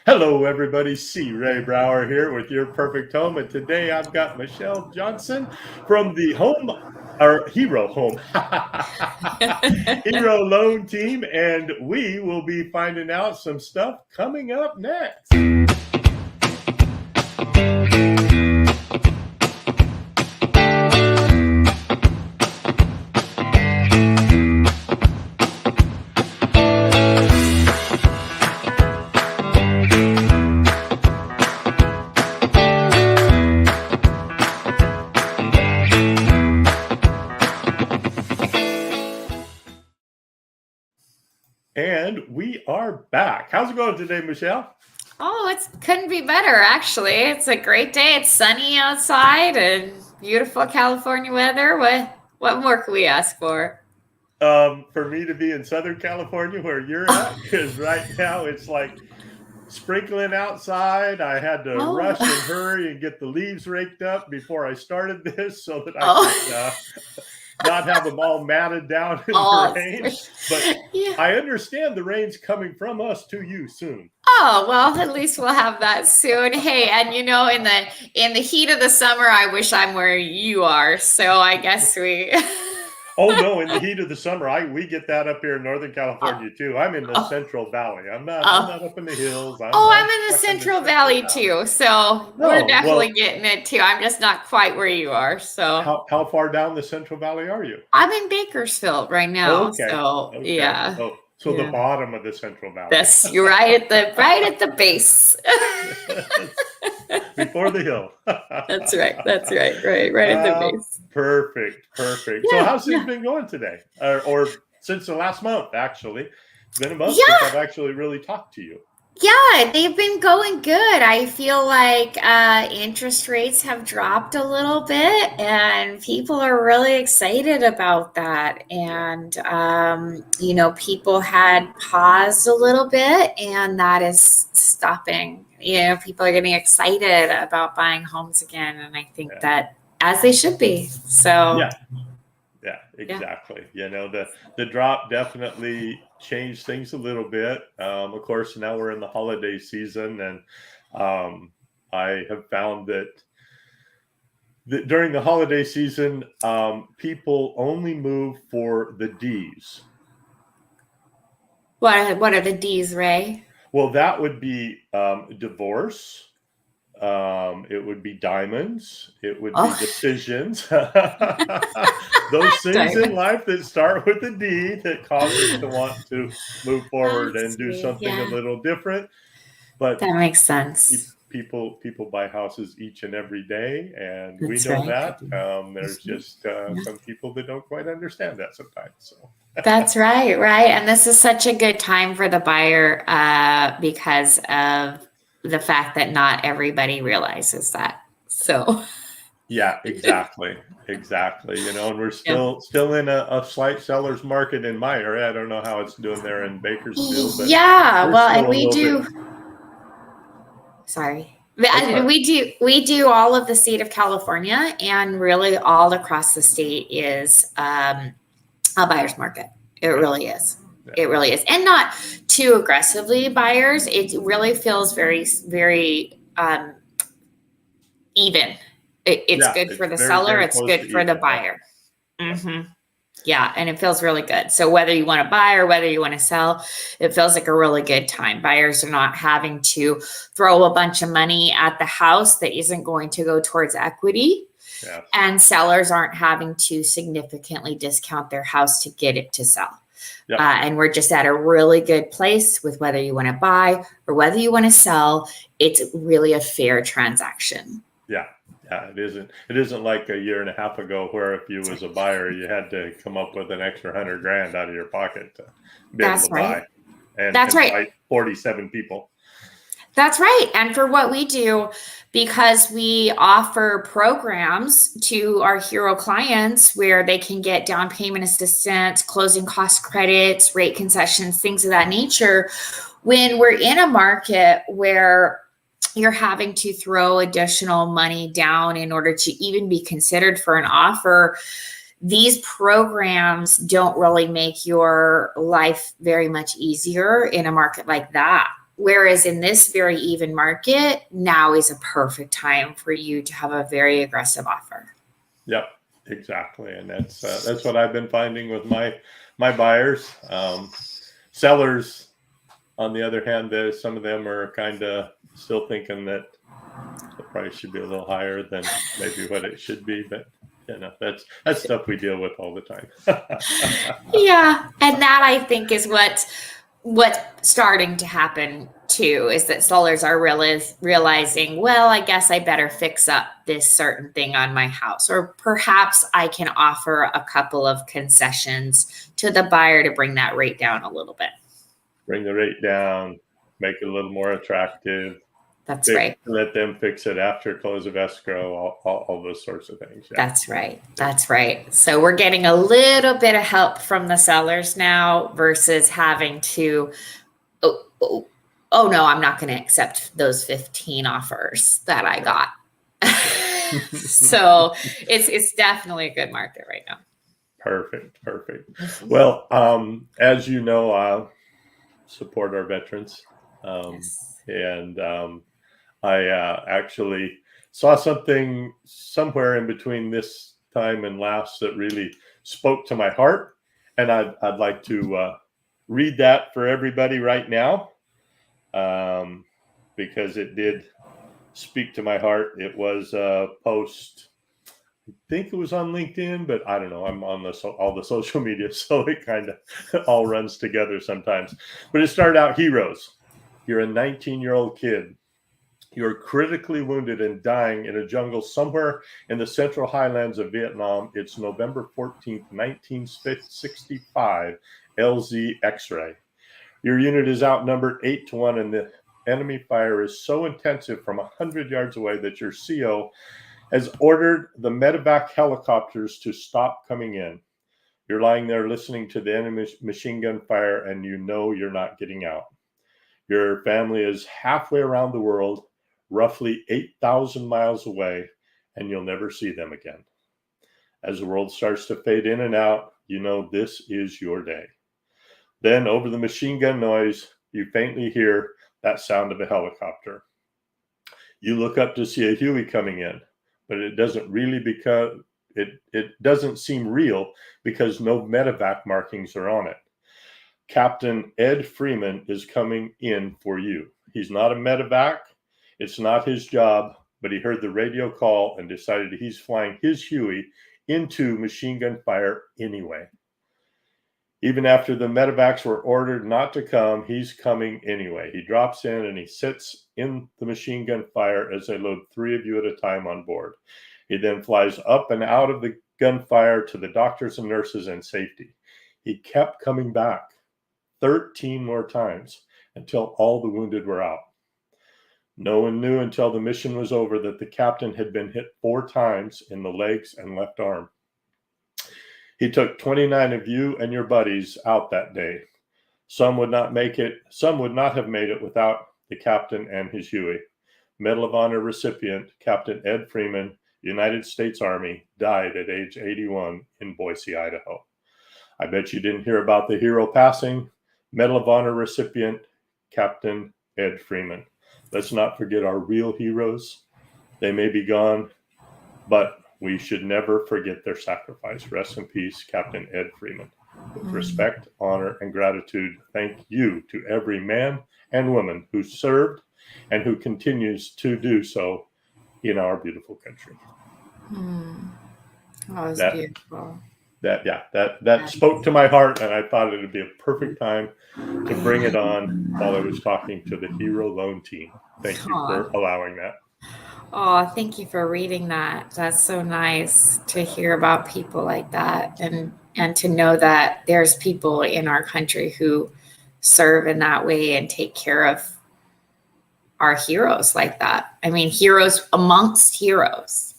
Hello, everybody. C. Ray Brower here with Your Perfect Home. And today I've got Michelle Johnson from the Hero Home, Hero Loan Team. And we will be finding out some stuff coming up next. And we are back. How's it going today, Michelle? Oh, it couldn't be better, actually. It's a great day. It's sunny outside and beautiful California weather. What more can we ask for? For me to be in Southern California where you're at, because right now it's like sprinkling outside. I had to rush and hurry and get the leaves raked up before I started this so that I could not have them all matted down in the rain. But yeah. I understand the rain's coming from us to you soon. Oh, well, at least we'll have that soon. Hey, and in the heat of the summer, I wish I'm where you are. So I guess we Oh no, in the heat of the summer, we get that up here in Northern California too. I'm in the Central Valley. I'm not up in the hills. I'm in the Central Valley too. So we're definitely getting it too. I'm just not quite where you are. So how far down the Central Valley are you? I'm in Bakersfield right now. Okay. So yeah. So the bottom of the Central Valley. Yes, you're right at the base. Before the hill. That's right. Right at the base. Perfect. Yeah, so how's things been going today? Or since the last month, actually. It's been a month since I've actually really talked to you. Yeah, they've been going good. I feel like interest rates have dropped a little bit and people are really excited about that. And, people had paused a little bit and that is stopping. People are getting excited about buying homes again. And I think that as they should be. So yeah, exactly. Yeah. The drop definitely changed things a little bit. Of course, now we're in the holiday season, and I have found that during the holiday season, people only move for the Ds. What are the Ds, Ray? Well, that would be divorce. It would be diamonds. It would be decisions. Those things in life that start with a D that cause us to want to move forward and do something a little different. But that makes sense. People buy houses each and every day, and we know that. There's just some people that don't quite understand that sometimes. So. That's right. And this is such a good time for the buyer because of the fact that not everybody realizes that. So yeah, exactly. And we're still in a slight seller's market in my area. I don't know how it's doing there in Bakersfield. But and we do. Sorry. We do all of the state of California, and really all across the state is a buyer's market. It really is. It really is. And not too aggressively buyers. It really feels very, very even. It's good for the seller. It's good for the buyer. Mm-hmm. Yeah. And it feels really good. So whether you want to buy or whether you want to sell, it feels like a really good time. Buyers are not having to throw a bunch of money at the house that isn't going to go towards equity. Yeah. And sellers aren't having to significantly discount their house to get it to sell. Yep. And we're just at a really good place with whether you want to buy or whether you want to sell. It's really a fair transaction. Yeah, it isn't like a year and a half ago where if you was a buyer, you had to come up with an extra $100,000 out of your pocket to be able to buy. And that's right. Fight 47 people. That's right. And for what we do, because we offer programs to our hero clients where they can get down payment assistance, closing cost credits, rate concessions, things of that nature. When we're in a market where you're having to throw additional money down in order to even be considered for an offer, these programs don't really make your life very much easier in a market like that. Whereas in this very even market, now is a perfect time for you to have a very aggressive offer. Yep, exactly. And that's what I've been finding with my buyers. Sellers, on the other hand, some of them are kind of still thinking that the price should be a little higher than maybe what it should be, but that's stuff we deal with all the time. Yeah, and that I think is what's starting to happen too, is that sellers are realizing, well, I guess I better fix up this certain thing on my house, or perhaps I can offer a couple of concessions to the buyer to bring that rate down a little bit. Bring the rate down, make it a little more attractive. That's right. Let them fix it after close of escrow, all those sorts of things. Yeah. That's right. That's right. So we're getting a little bit of help from the sellers now versus having to, oh no, I'm not going to accept those 15 offers that I got. So it's definitely a good market right now. Perfect. Mm-hmm. Well, as you know, I support our veterans. Yes. And I actually saw something somewhere in between this time and last that really spoke to my heart. And I'd like to read that for everybody right now, because it did speak to my heart. It was a post, I think it was on LinkedIn, but I don't know. I'm on all the social media, so it kind of all runs together sometimes. But it started out, heroes. You're a 19-year-old kid. You're critically wounded and dying in a jungle somewhere in the central highlands of Vietnam. It's November 14th, 1965, LZ X-ray. Your unit is outnumbered 8-1, and the enemy fire is so intensive from 100 yards away that your CO has ordered the medevac helicopters to stop coming in. You're lying there listening to the enemy machine gun fire, and you know you're not getting out. Your family is halfway around the world, roughly 8,000 miles away, and you'll never see them again. As the world starts to fade in and out, you know this is your day. Then over the machine gun noise, you faintly hear that sound of a helicopter. You look up to see a Huey coming in, but it doesn't really it doesn't seem real because no medevac markings are on it. Captain Ed Freeman is coming in for you. He's not a medevac. It's not his job, but he heard the radio call and decided he's flying his Huey into machine gun fire anyway. Even after the medevacs were ordered not to come, he's coming anyway. He drops in and he sits in the machine gun fire as they load 3 of you at a time on board. He then flies up and out of the gunfire to the doctors and nurses and safety. He kept coming back 13 more times until all the wounded were out. No one knew until the mission was over that the captain had been hit 4 times in the legs and left arm. He took 29 of you and your buddies out that day. Some would not make it. Some would not have made it without the captain and his Huey. Medal of Honor recipient Captain Ed Freeman, United States Army, died at age 81 in Boise, Idaho. I bet you didn't hear about the hero passing. Medal of Honor recipient Captain Ed Freeman. Let's not forget our real heroes. They may be gone, but we should never forget their sacrifice. Rest in peace, Captain Ed Freeman. With respect, honor, and gratitude, thank you to every man and woman who served and who continues to do so in our beautiful country. Oh, that's beautiful. That spoke to my heart, and I thought it would be a perfect time to bring it on while I was talking to the Hero Loan Team. Thank you for allowing that. Oh, thank you for reading that. That's so nice to hear about people like that, and to know that there's people in our country who serve in that way and take care of our heroes like that. I mean, heroes amongst heroes.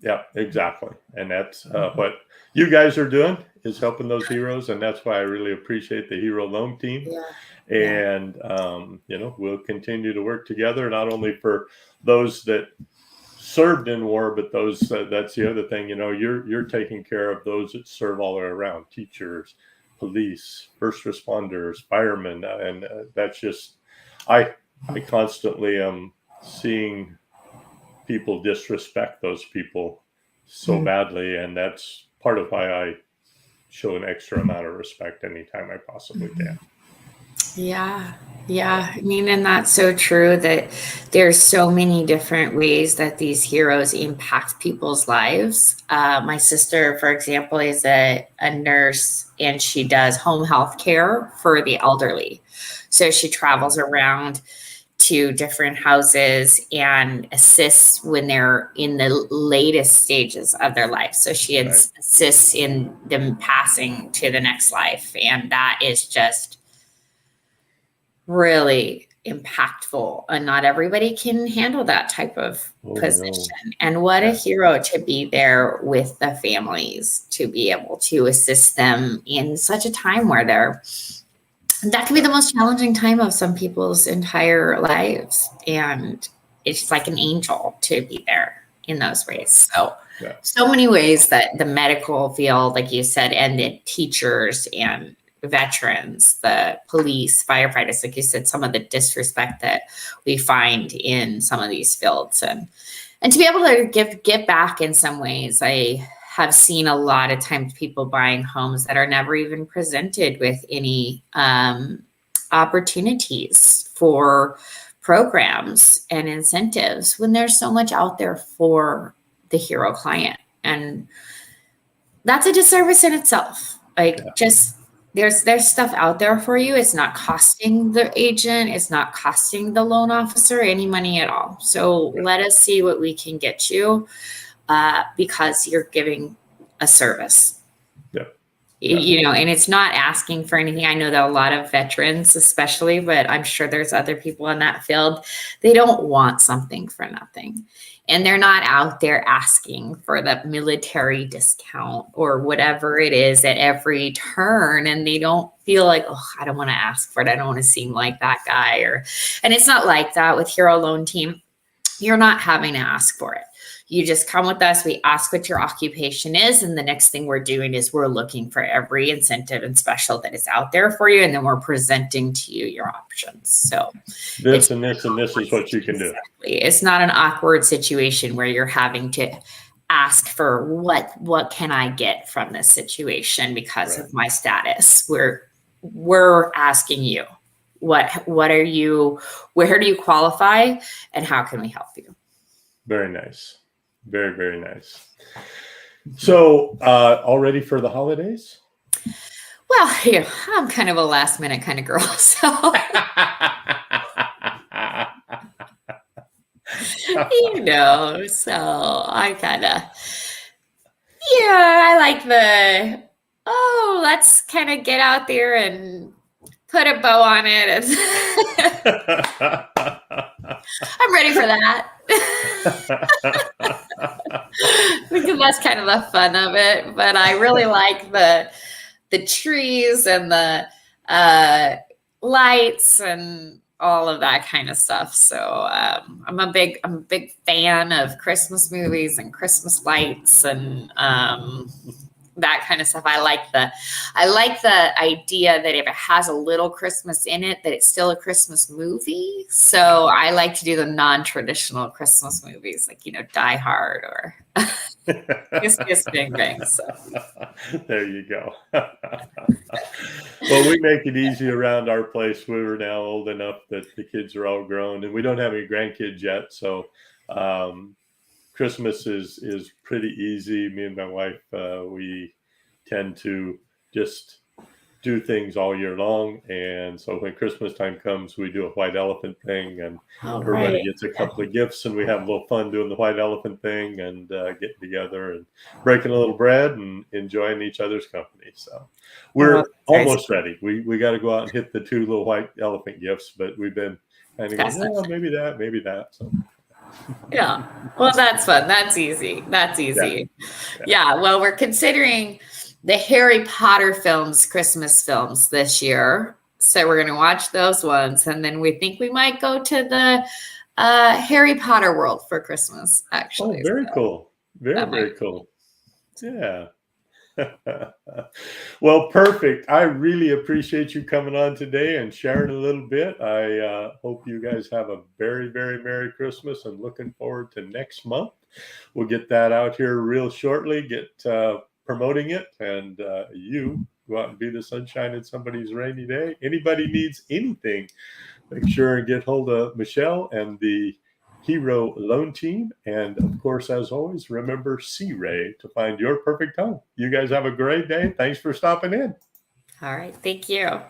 Yep, exactly. And that's what you guys are doing, is helping those heroes. And that's why I really appreciate the Hero Loan Team. Yeah. And, we'll continue to work together, not only for those that served in war, but those, that's the other thing, you're taking care of those that serve all around, teachers, police, first responders, firemen. And that's just I constantly am seeing people disrespect those people so badly, and that's part of why I show an extra amount of respect anytime I possibly can. Yeah. Yeah. I mean, and that's so true that there's so many different ways that these heroes impact people's lives. My sister, for example, is a nurse, and she does home health care for the elderly. So she travels around to different houses and assists when they're in the latest stages of their life. So she assists in them passing to the next life. And that is just really impactful. And not everybody can handle that type of position. No. And what a hero to be there with the families, to be able to assist them in such a time where that can be the most challenging time of some people's entire lives. And it's like an angel to be there in those ways. So many ways that the medical field, like you said, and the teachers and veterans, the police, firefighters, like you said, some of the disrespect that we find in some of these fields, and to be able to give back in some ways. I have seen a lot of times people buying homes that are never even presented with any opportunities for programs and incentives when there's so much out there for the hero client. And that's a disservice in itself. Just there's stuff out there for you. It's not costing the agent, it's not costing the loan officer any money at all. So let us see what we can get you. Because you're giving a service, you know, and it's not asking for anything. I know that a lot of veterans, especially, but I'm sure there's other people in that field, they don't want something for nothing. And they're not out there asking for the military discount or whatever it is at every turn. And they don't feel like, oh, I don't want to ask for it. I don't want to seem like that guy. And it's not like that with Hero Loan Team. You're not having to ask for it. You just come with us. We ask what your occupation is. And the next thing we're doing is we're looking for every incentive and special that is out there for you. And then we're presenting to you your options. So this and this is what you can do. It's not an awkward situation where you're having to ask for what can I get from this situation because of my status. We're asking you, what are you, where do you qualify, and how can we help you? Very nice. Very, very nice. So, all ready for the holidays? Well, I'm kind of a last minute kind of girl, so you know, so I kind of, I like let's kind of get out there and put a bow on it. And I'm ready for that. Because that's kind of the fun of it. But I really like the trees and the lights and all of that kind of stuff. So I'm a big fan of Christmas movies and Christmas lights and that kind of stuff. I like the idea that if it has a little Christmas in it, that it's still a Christmas movie. So I like to do the non-traditional Christmas movies, like, Die Hard or Kiss Bang Bang. So. There you go. Well, we make it easy around our place. We're now old enough that the kids are all grown, and we don't have any grandkids yet. So Christmas is pretty easy. Me and my wife, we tend to just do things all year long. And so when Christmas time comes, we do a white elephant thing, and everybody gets a couple of gifts, and we have a little fun doing the white elephant thing and getting together and breaking a little bread and enjoying each other's company. So we're almost ready. We got to go out and hit the 2 little white elephant gifts, but we've been kind of going, maybe that. So. Yeah. Well, that's fun. That's easy. Yeah. Well, we're considering the Harry Potter films, Christmas films this year. So we're going to watch those ones. And then we think we might go to the Harry Potter world for Christmas, actually. Oh, very cool. Very cool. Yeah. Well, perfect. I really appreciate you coming on today and sharing a little bit. I hope you guys have a very, very Merry Christmas and looking forward to next month. We'll get that out here real shortly, get promoting it, and you go out and be the sunshine in somebody's rainy day. Anybody needs anything, make sure and get hold of Michelle and the Hero Loan Team. And of course, as always, remember C-Ray to find your perfect home. You guys have a great day. Thanks for stopping in. All right. Thank you.